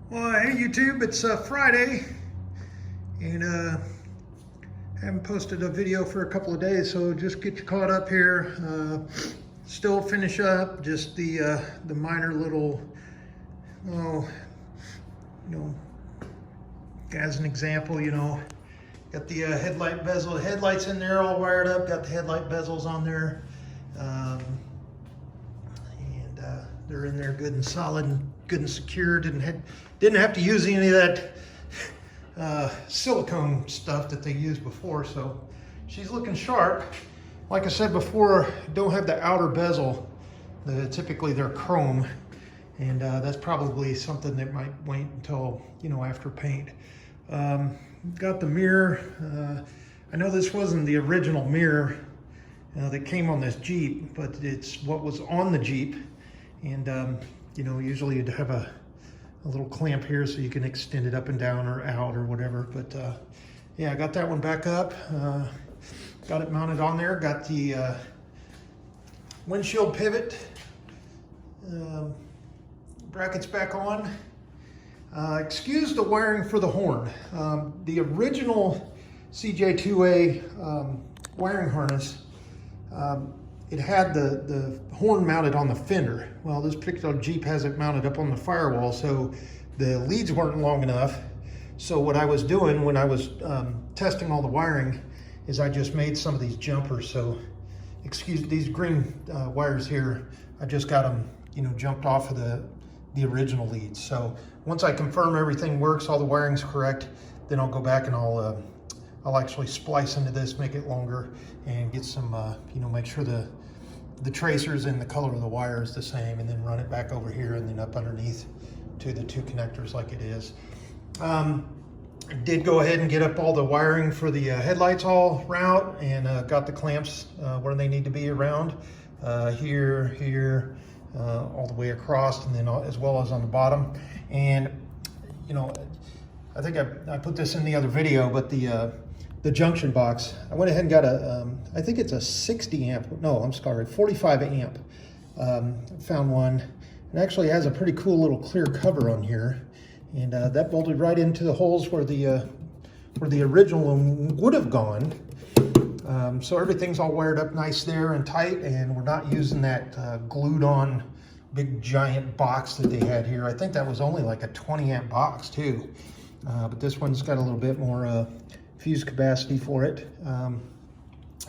Well, hey YouTube, it's Friday, and haven't posted a video for a couple of days, so just get you caught up here. Still finish up just the minor little, as an example, got the headlight bezel, headlights in there all wired up, got the headlight bezels on there, and they're in there good and solid and good and secure. Didn't have to use any of that silicone stuff that they used before, so she's looking sharp. Like I said before, don't have the outer bezel. Typically they're chrome, and that's probably something that might wait until after paint. Got the mirror. I know this wasn't the original mirror that came on this Jeep, but it's what was on the Jeep. And usually you'd have a little clamp here so you can extend it up and down or out or whatever. But yeah, I got that one back up. Got it mounted on there. Got the windshield pivot brackets back on. Excuse the wiring for the horn. The original CJ2A wiring harness, it had the horn mounted on the fender. Well, this particular Jeep has it mounted up on the firewall, so the leads weren't long enough. So what I was doing when I was testing all the wiring is I just made some of these jumpers. So excuse these green wires here, I just got them jumped off of the original leads. So once I confirm everything works, all the wiring's correct, then I'll go back and I'll actually splice into this, make it longer, and get some, make sure the tracers and the color of the wire is the same, and then run it back over here and then up underneath to the two connectors like it is. Did go ahead and get up all the wiring for the headlights all route, and got the clamps where they need to be around, here, all the way across, and then as well as on the bottom. And I think I put this in the other video, but the junction box, I went ahead and got I think it's a 60 amp, no, I'm sorry, 45 amp. Found one. It actually has a pretty cool little clear cover on here, and that bolted right into the holes where the original one would have gone. So everything's all wired up nice there and tight, and we're not using that glued on big giant box that they had here. I think that was only like a 20 amp box too, but this one's got a little bit more fuse capacity for it,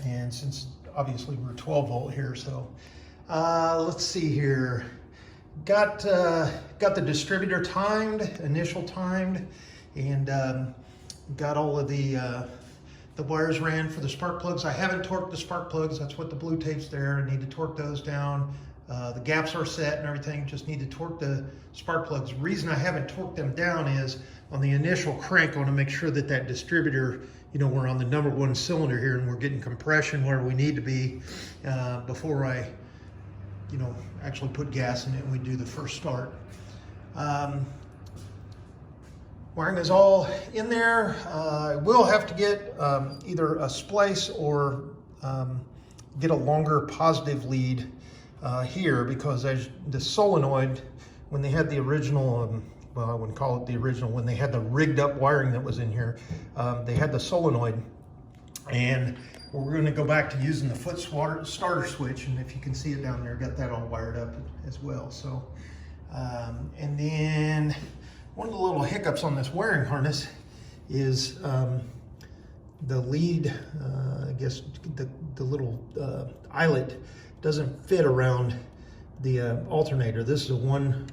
and since obviously we're 12 volt here, so let's see here. Got the distributor timed, initial timed, and got all of the wires ran for the spark plugs. I haven't torqued the spark plugs. That's what the blue tape's there. I need to torque those down. The gaps are set and everything. Just need to torque the spark plugs. The reason I haven't torqued them down is on the initial crank, I want to make sure that that distributor, we're on the #1 cylinder here and we're getting compression where we need to be before I, actually put gas in it and we do the first start. Wiring is all in there. I will have to get either a splice or get a longer positive lead here, because as the solenoid, when they had the original, well, I wouldn't call it the original, when they had the rigged up wiring that was in here, they had the solenoid, and we're going to go back to using the foot starter switch, and if you can see it down there, got that all wired up as well. So, and then one of the little hiccups on this wiring harness is the lead, I guess the little eyelet doesn't fit around the alternator. This is a one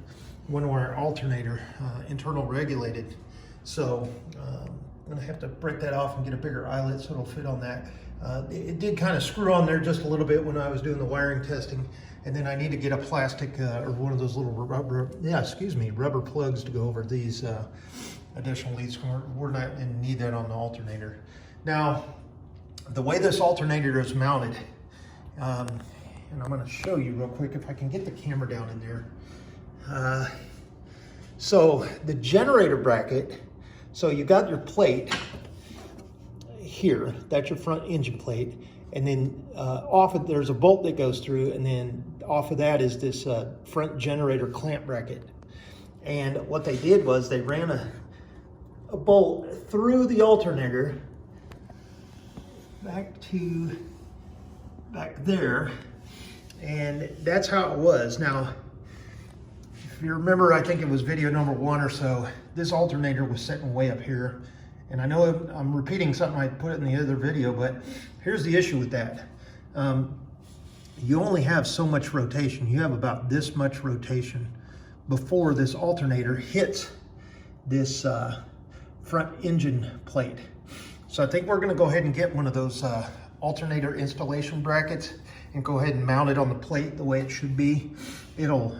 wire alternator, internal regulated. So I'm gonna have to break that off and get a bigger eyelet so it'll fit on that. It did kind of screw on there just a little bit when I was doing the wiring testing. And then I need to get a plastic or one of those little rubber plugs to go over these additional leads. We're not going to need that on the alternator. Now, the way this alternator is mounted, and I'm going to show you real quick if I can get the camera down in there. So the generator bracket, so you got your plate here, that's your front engine plate, and then off of there's a bolt that goes through, and then off of that is this front generator clamp bracket. And what they did was they ran a bolt through the alternator back there, and that's how it was. Now, if you remember, I think it was video number 1 or so, this alternator was sitting way up here. And I know I'm repeating something I put in the other video, but here's the issue with that. You only have so much rotation. You have about this much rotation before this alternator hits this front engine plate. So I think we're gonna go ahead and get one of those alternator installation brackets and go ahead and mount it on the plate the way it should be. It'll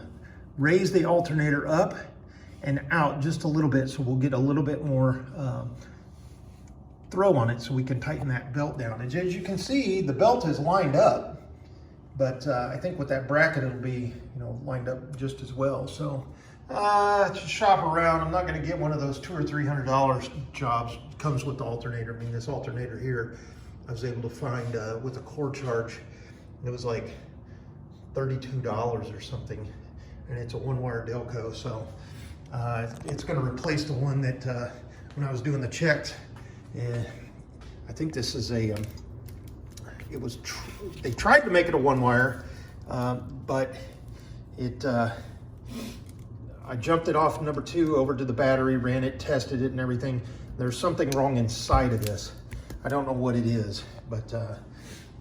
raise the alternator up and out just a little bit, so we'll get a little bit more throw on it so we can tighten that belt down. And as you can see, the belt is lined up, but I think with that bracket it'll be, you know, lined up just as well. So to shop around, I'm not going to get one of those $200 or $300 jobs. It comes with the alternator. I mean, this alternator here I was able to find with a core charge. It was like $32 or something, and it's a 1-wire Delco. So it's going to replace the one that when I was doing the checks. I think this is a, they tried to make it a 1-wire, but I jumped it off number 2 over to the battery, ran it, tested it and everything. There's something wrong inside of this. I don't know what it is, but,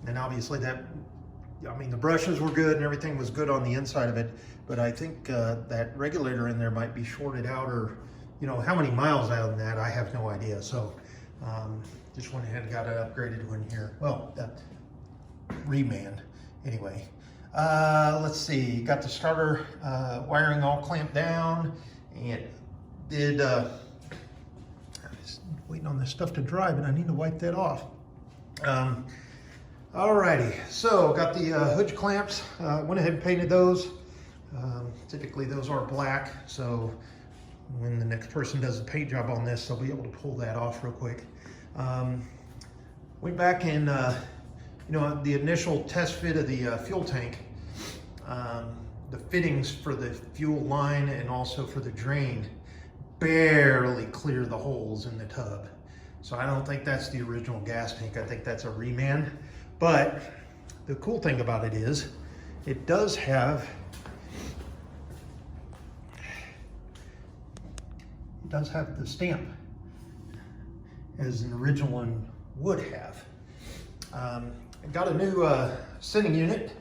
and obviously that, I mean, the brushes were good and everything was good on the inside of it, but I think that regulator in there might be shorted out, or, you know, how many miles out of that, I have no idea. So just went ahead and got it upgraded one here. Well, that reman anyway. Let's see, got the starter wiring all clamped down, and did I'm just waiting on this stuff to dry, but I need to wipe that off. Alrighty, so got the hood clamps. Went ahead and painted those. Typically those are black, so when the next person does a paint job on this, they'll be able to pull that off real quick. Went back and you know, the initial test fit of the fuel tank, the fittings for the fuel line and also for the drain barely clear the holes in the tub. So I don't think that's the original gas tank. I think that's a reman. But the cool thing about it is it does have the stamp as an original one would have. I got a new sending unit.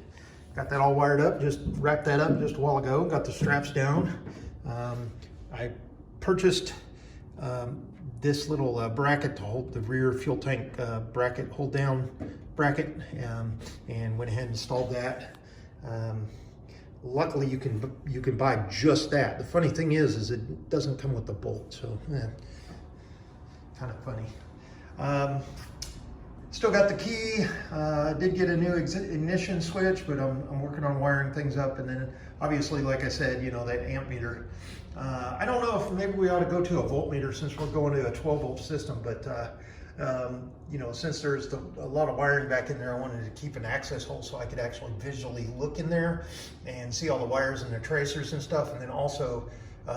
Got that all wired up, just wrapped that up just a while ago. Got the straps down. I purchased this little bracket to hold the rear fuel tank bracket, hold down bracket, and went ahead and installed that. Luckily, you can buy just that. The funny thing is it doesn't come with the bolt, so kind of funny. Still got the key. Did get a new ignition switch, but I'm working on wiring things up. And then obviously, like I said, you know, that amp meter. I don't know if maybe we ought to go to a voltmeter since we're going to a 12-volt system, but you know, since there's a lot of wiring back in there, I wanted to keep an access hole so I could actually visually look in there and see all the wires and the tracers and stuff. And then also,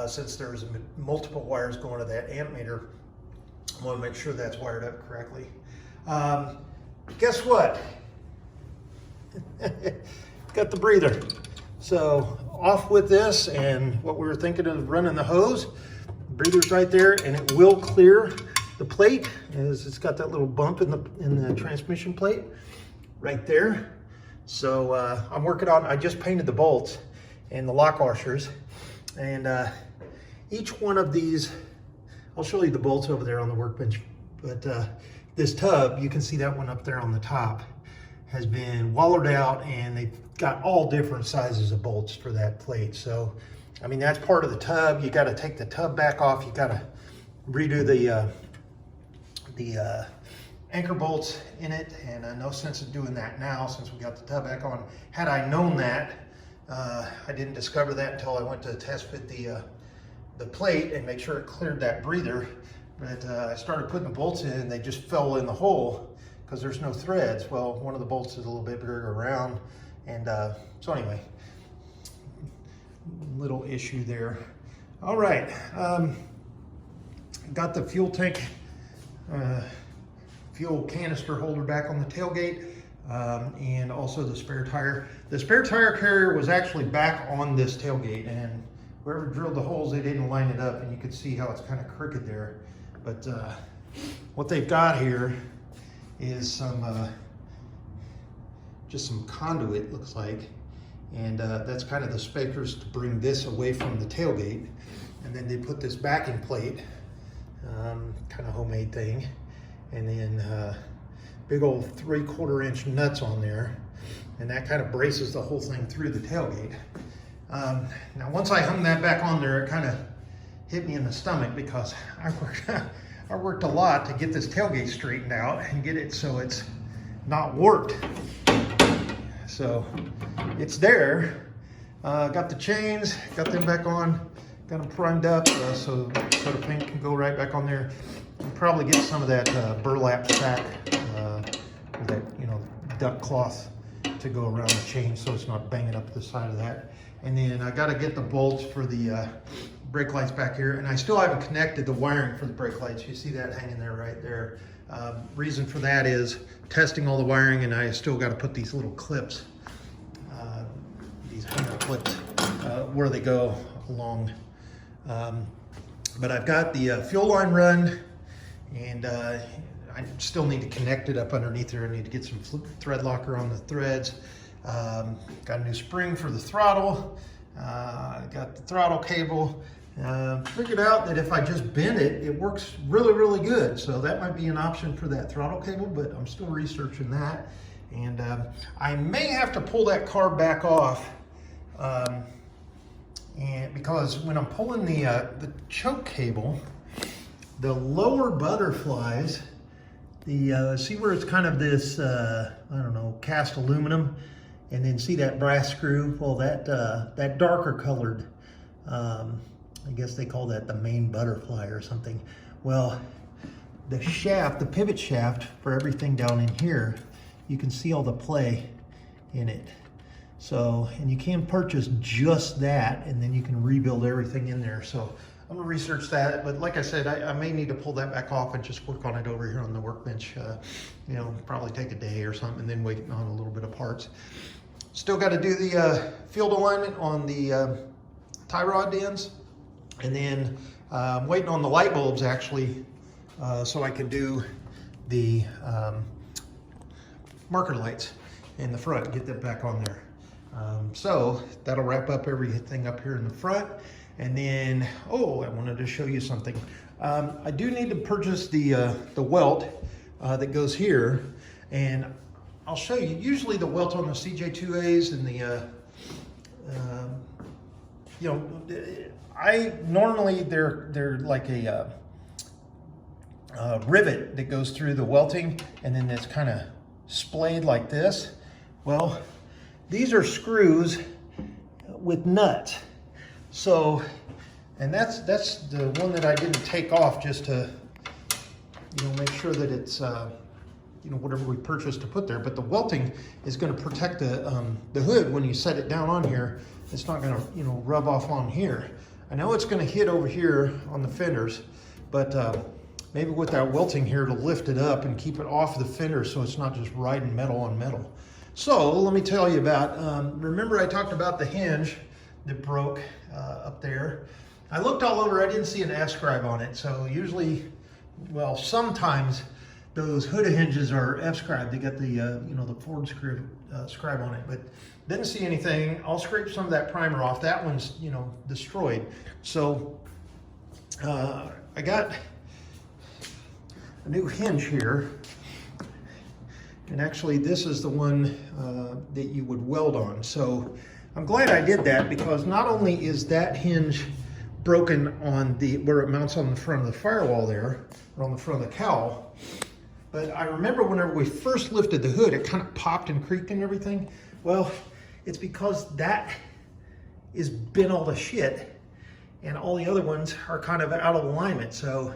since there's multiple wires going to that amp meter, I want to make sure that's wired up correctly. Guess what? Got the breather. So off with this, and what we were thinking of running the hose, breather's right there, and it will clear the plate, as it's got that little bump in the transmission plate right there. So I'm working on, I just painted the bolts and the lock washers, and each one of these, I'll show you the bolts over there on the workbench, but this tub, you can see that one up there on the top, has been wallowed out, and they've got all different sizes of bolts for that plate. So, I mean, that's part of the tub. You got to take the tub back off. You got to redo the anchor bolts in it, and no sense of doing that now since we got the tub back on. Had I known that, I didn't discover that until I went to test fit the plate and make sure it cleared that breather. But I started putting the bolts in, and they just fell in the hole because there's no threads. Well, one of the bolts is a little bit bigger around, and so anyway, little issue there. All right, got the fuel tank, fuel canister holder back on the tailgate, and also the spare tire. The spare tire carrier was actually back on this tailgate, and whoever drilled the holes, they didn't line it up, and you could see how it's kind of crooked there. But what they've got here is some just some conduit, looks like, and that's kind of the spacers to bring this away from the tailgate. And then they put this backing plate, kind of homemade thing, and then big old 3/4 inch nuts on there, and that kind of braces the whole thing through the tailgate. Now once I hung that back on there, it kind of hit me in the stomach, because I worked a lot to get this tailgate straightened out and get it so it's not warped. So it's there. Got the chains, got them back on, got them primed up, so the paint can go right back on there. I'll probably get some of that burlap sack, that, you know, duck cloth to go around the chain so it's not banging up the side of that. And then I got to get the bolts for the brake lights back here, and I still haven't connected the wiring for the brake lights. You see that hanging there right there. Reason for that is testing all the wiring, and I still got to put these little clips, these hanger clips, where they go along. But I've got the fuel line run, and I still need to connect it up underneath there. I need to get some thread locker on the threads. Got a new spring for the throttle. Got the throttle cable. Figured out that if I just bend it, it works really, really good. So that might be an option for that throttle cable, but I'm still researching that. And I may have to pull that car back off, and because when I'm pulling the choke cable, the lower butterflies, see where it's kind of this, I don't know, cast aluminum, and then see that brass screw? Well, that darker colored, I guess they call that the main butterfly or something. Well, the shaft, the pivot shaft for everything down in here, you can see all the play in it. So, and you can purchase just that, and then you can rebuild everything in there. So I'm gonna research that, but like I said, I may need to pull that back off and just work on it over here on the workbench. You know, probably take a day or something, and then wait on a little bit of parts. Still got to do the field alignment on the tie rod ends, and then I'm waiting on the light bulbs actually, so I can do the marker lights in the front, get them back on there. So that'll wrap up everything up here in the front. And then, oh, I wanted to show you something. I do need to purchase the welt that goes here, and I'll show you. Usually the welt on the CJ2As and the, you know, I normally they're like a rivet that goes through the welting, and then it's kind of splayed like this. Well, these are screws with nuts. So, and that's the one that I didn't take off, just to, you know, make sure that it's, you know, whatever we purchased to put there. But the welting is going to protect the hood when you set it down on here. It's not going to, you know, rub off on here. I know it's going to hit over here on the fenders, but maybe with that welting here to lift it up and keep it off the fenders so it's not just riding metal on metal. So let me tell you about, remember I talked about the hinge that broke up there. I looked all over, I didn't see an F-scribe on it. So usually, well, sometimes those hood hinges are F-scribe. They got the, you know, the Ford scribe on it, but didn't see anything. I'll scrape some of that primer off. That one's, you know, destroyed. So I got a new hinge here. And actually this is the one that you would weld on. So I'm glad I did that, because not only is that hinge broken on the, where it mounts on the front of the firewall there, or on the front of the cowl, but I remember whenever we first lifted the hood, it kind of popped and creaked and everything. Well, it's because that is bent all to shit, and all the other ones are kind of out of alignment. So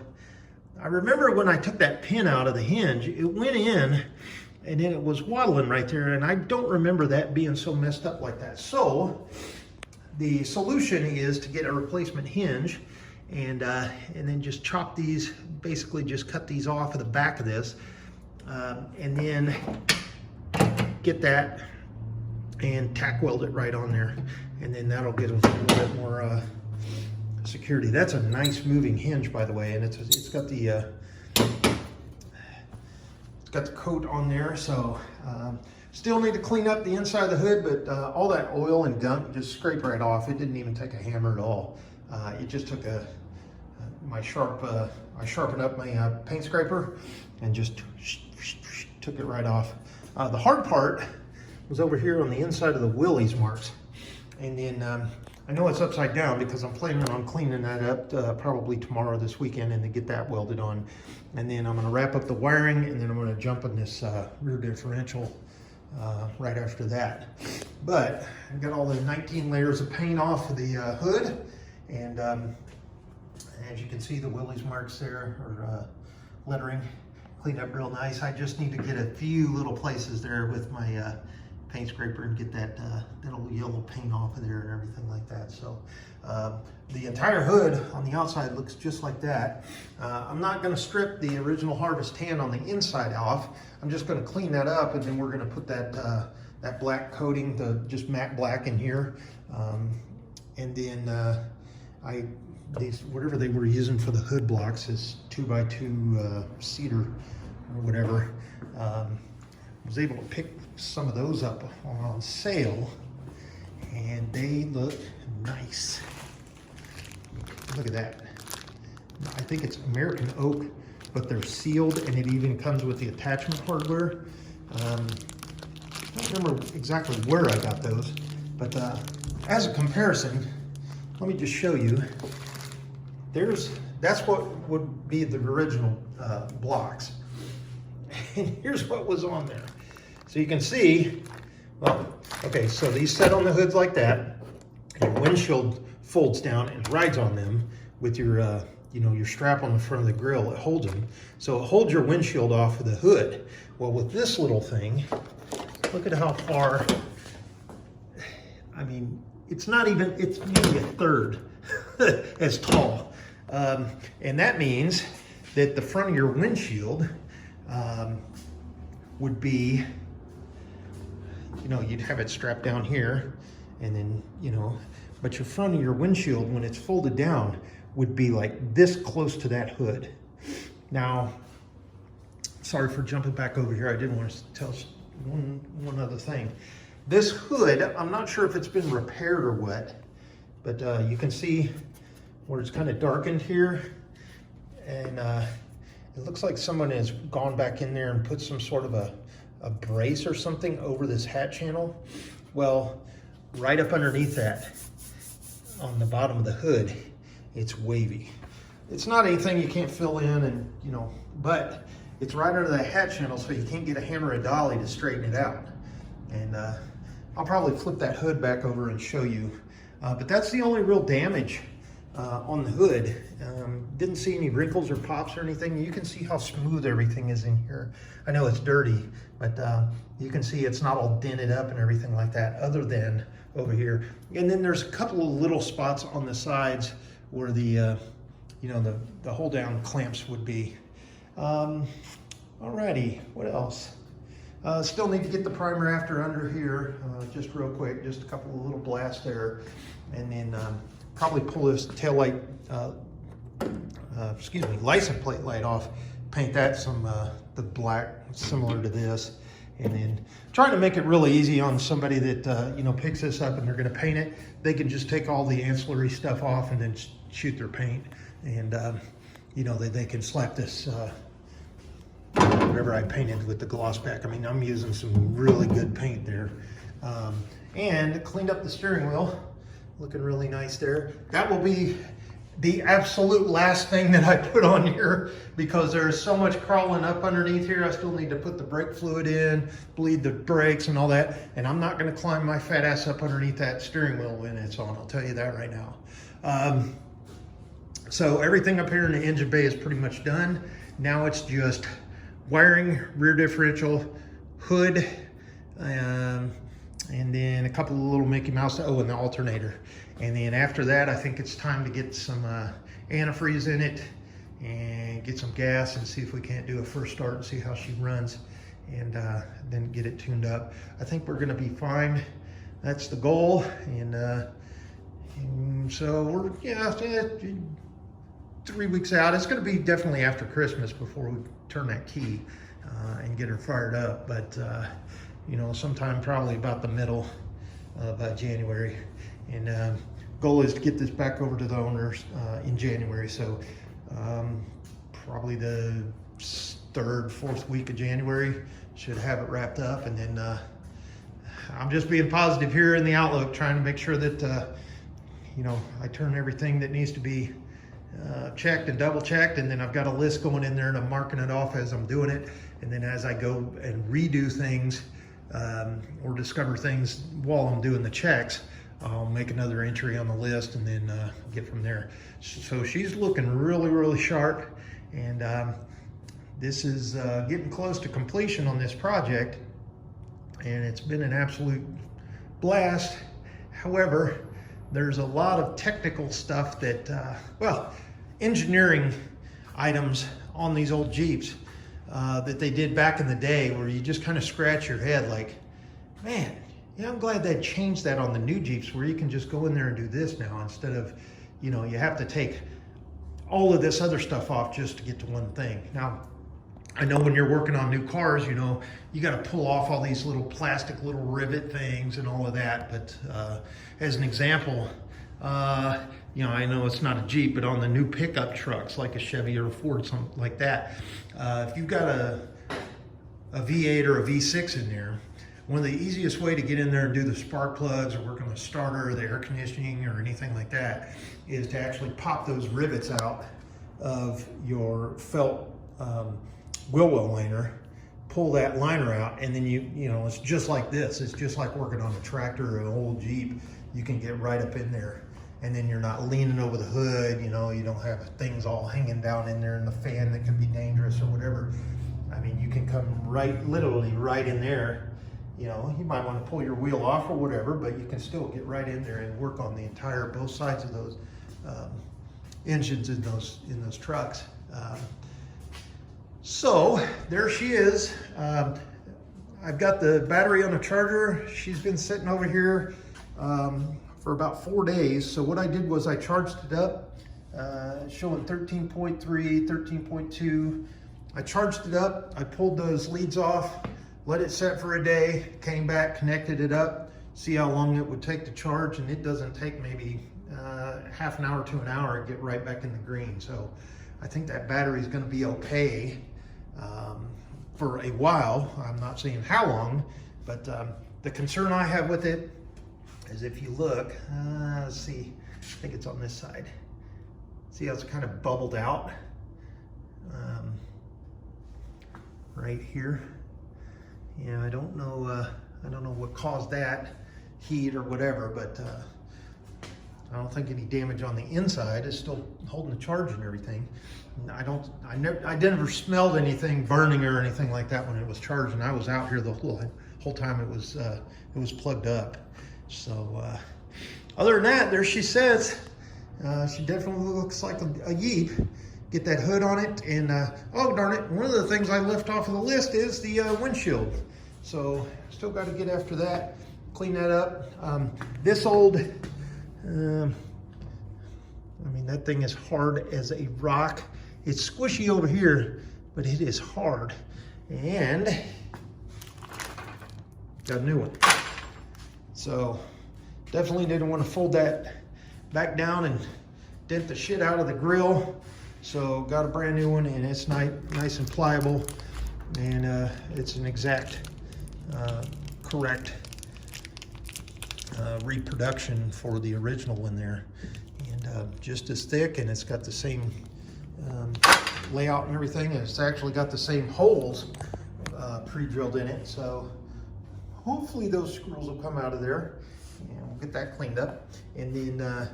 I remember when I took that pin out of the hinge, it went in, and then it was waddling right there, and I don't remember that being so messed up like that. So the solution is to get a replacement hinge and then just chop these, basically just cut these off of the back of this, and then get that and tack weld it right on there, and then that'll get a little bit more security. That's a nice moving hinge, by the way, and it's got the coat on there. So still need to clean up the inside of the hood, but all that oil and gunk just scraped right off. It didn't even take a hammer at all. It just took I sharpened up my paint scraper and just took it right off. The hard part was over here on the inside of the Willys marks. And then I know it's upside down because I'm planning on cleaning that up probably tomorrow, this weekend, and to get that welded on. And then I'm gonna wrap up the wiring, and then I'm gonna jump in this rear differential right after that. But I've got all the 19 layers of paint off of the hood, and as you can see, the Willys marks there, or lettering, cleaned up real nice. I just need to get a few little places there with my paint scraper and get that little yellow paint off of there and everything like that. So the entire hood on the outside looks just like that. I'm not going to strip the original Harvest tan on the inside off. I'm just going to clean that up, and then we're going to put that that black coating, the just matte black, in here, and then these, whatever they were using for the hood blocks, is 2x2 cedar or whatever. Was able to pick some of those up on sale, and they look nice. Look at that. I think it's American oak, but they're sealed, and it even comes with the attachment hardware. I don't remember exactly where I got those, but as a comparison, let me just show you. That's what would be the original blocks. And here's what was on there. So you can see, well, okay, so these set on the hoods like that. Your windshield folds down and rides on them with your, your strap on the front of the grill. It holds them. So it holds your windshield off of the hood. Well, with this little thing, look at how far, I mean, it's not even, it's maybe a third as tall. And that means that the front of your windshield would be, you'd have it strapped down here, and then, but your front of your windshield, when it's folded down, would be like this close to that hood. Now, sorry for jumping back over here. I did want to tell one other thing. This hood, I'm not sure if it's been repaired or what, but you can see where it's kind of darkened here, and it looks like someone has gone back in there and put some sort of a brace or something over this hat channel. Well, right up underneath that, on the bottom of the hood, it's wavy. It's not anything you can't fill in, and but it's right under that hat channel, so you can't get a hammer and dolly to straighten it out. And I'll probably flip that hood back over and show you. But that's the only real damage on the hood. Didn't see any wrinkles or pops or anything. You can see how smooth everything is in here. I know it's dirty, but you can see it's not all dented up and everything like that, other than over here. And then there's a couple of little spots on the sides where the the hold down clamps would be. Alrighty, what else? Still need to get the primer after under here, just real quick, just a couple of little blasts there, and then probably pull this tail light, license plate light off, paint that some the black similar to this, and then trying to make it really easy on somebody that picks this up and they're going to paint it. They can just take all the ancillary stuff off and then shoot their paint, and they can slap this whatever I painted with the gloss back. I mean, I'm using some really good paint there, and cleaned up the steering wheel. Looking really nice there. That will be the absolute last thing that I put on here, because there's so much crawling up underneath here. I still need to put the brake fluid in, bleed the brakes and all that, and I'm not going to climb my fat ass up underneath that steering wheel when it's on. I'll tell you that right now. So everything up here in the engine bay is pretty much done. Now it's just wiring, rear differential, hood, and then a couple of little Mickey Mouse, and the alternator. And then after that, I think it's time to get some antifreeze in it and get some gas and see if we can't do a first start and see how she runs, and then get it tuned up. I think we're gonna be fine. That's the goal. And so we're, 3 weeks out. It's gonna be definitely after Christmas before we turn that key and get her fired up. But sometime probably about the middle of January. And goal is to get this back over to the owners in January. So probably the 3rd, 4th week of January should have it wrapped up. And then I'm just being positive here in the outlook, trying to make sure that I turn everything that needs to be checked and double checked. And then I've got a list going in there and I'm marking it off as I'm doing it. And then as I go and redo things or discover things while I'm doing the checks, I'll make another entry on the list and then get from there. So she's looking really, really sharp. And this is getting close to completion on this project. And it's been an absolute blast. However, there's a lot of technical stuff that, engineering items on these old Jeeps that they did back in the day, where you just kind of scratch your head like, man, I'm glad they changed that on the new Jeeps, where you can just go in there and do this now, instead of, you have to take all of this other stuff off just to get to one thing. Now, I know when you're working on new cars, you got to pull off all these little plastic little rivet things and all of that. But as an example, I know it's not a Jeep, but on the new pickup trucks, like a Chevy or a Ford, something like that, if you've got a V8 or a V6 in there, one of the easiest way to get in there and do the spark plugs or work on the starter or the air conditioning or anything like that is to actually pop those rivets out of your felt wheel well liner, pull that liner out, and then it's just like this. It's just like working on a tractor or an old Jeep. You can get right up in there, and then you're not leaning over the hood. You don't have things all hanging down in there in the fan that can be dangerous or whatever. I mean, you can come literally right in there. You might want to pull your wheel off or whatever, but you can still get right in there and work on the entire both sides of those engines in those trucks. So there she is. I've got the battery on the charger. She's been sitting over here for about 4 days. So what I did was I charged it up, showing 13.3, 13.2. I charged it up. I pulled those leads off, let it set for a day, came back, connected it up, see how long it would take to charge, and it doesn't take maybe half an hour to an hour to get right back in the green. So I think that battery is going to be okay for a while. I'm not saying how long, but the concern I have with it is, if you look, let's see, I think it's on this side. See how it's kind of bubbled out right here. Yeah, I don't know what caused that, heat or whatever, but I don't think any damage on the inside. It's still holding the charge and everything. I never smelled anything burning or anything like that when it was charged, and I was out here the whole time it was plugged up. So other than that, there she says. She definitely looks like a Jeep. Get that hood on it, and oh darn it, one of the things I left off of the list is the windshield. So still got to get after that, clean that up. This old, that thing is hard as a rock. It's squishy over here, but it is hard. And got a new one. So definitely didn't want to fold that back down and dent the shit out of the grill. So got a brand new one, and it's nice and pliable, and it's an exact correct reproduction for the original one there, and just as thick, and it's got the same layout and everything, and it's actually got the same holes pre-drilled in it. So hopefully those screws will come out of there, and we'll get that cleaned up. And then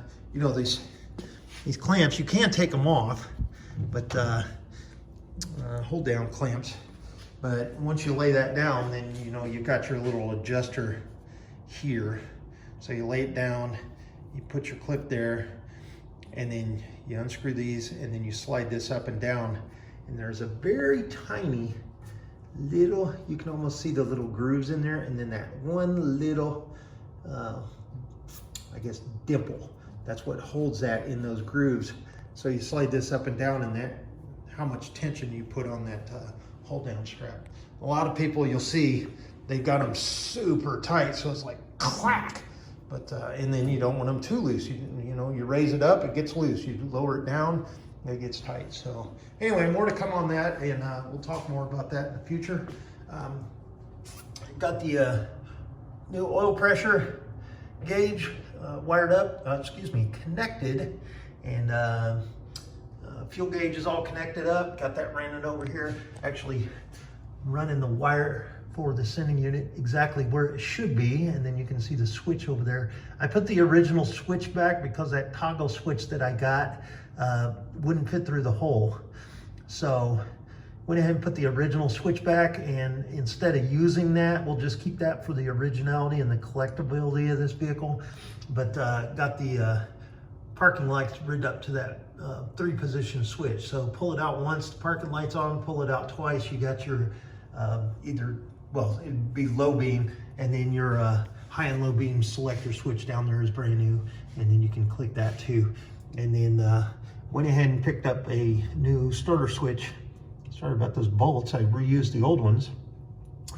these clamps, you can take them off, but hold down clamps. But once you lay that down, then you've got your little adjuster here. So you lay it down, you put your clip there, and then you unscrew these, and then you slide this up and down, and there's a very tiny little, you can almost see the little grooves in there, and then that one little, I guess, dimple. That's what holds that in those grooves. So you slide this up and down, and that, how much tension you put on that hold down strap. A lot of people, you'll see, they've got them super tight, so it's like clack. But and then you don't want them too loose. You know, you raise it up, it gets loose. You lower it down, it gets tight. So anyway, more to come on that, and we'll talk more about that in the future. Got the new oil pressure gauge wired up, connected, and fuel gauge is all connected up. Got that running over here. Actually running the wire for the sending unit exactly where it should be, and then you can see the switch over there. I put the original switch back because that toggle switch that I got wouldn't fit through the hole. So went ahead and put the original switch back, and instead of using that, we'll just keep that for the originality and the collectability of this vehicle. But got the parking lights rigged up to that 3-position switch. So pull it out once, the parking light's on, pull it out twice, you got your either, well, it'd be low beam, and then your high and low beam selector switch down there is brand new, and then you can click that too. And then went ahead and picked up a new starter switch. Sorry about those bolts, I reused the old ones.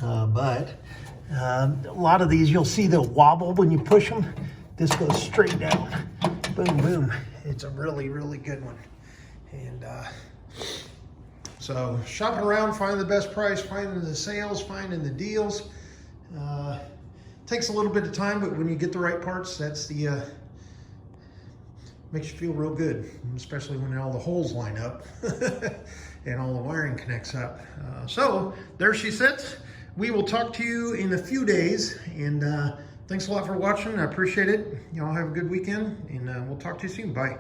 But a lot of these, you'll see they'll wobble when you push them. This goes straight down, boom, boom. It's a really, really good one. And so shopping around, finding the best price, finding the sales, finding the deals. Takes a little bit of time, but when you get the right parts, that's the, makes you feel real good, especially when all the holes line up and all the wiring connects up. So there she sits. We will talk to you in a few days, and thanks a lot for watching. I appreciate it. Y'all have a good weekend, and we'll talk to you soon. Bye.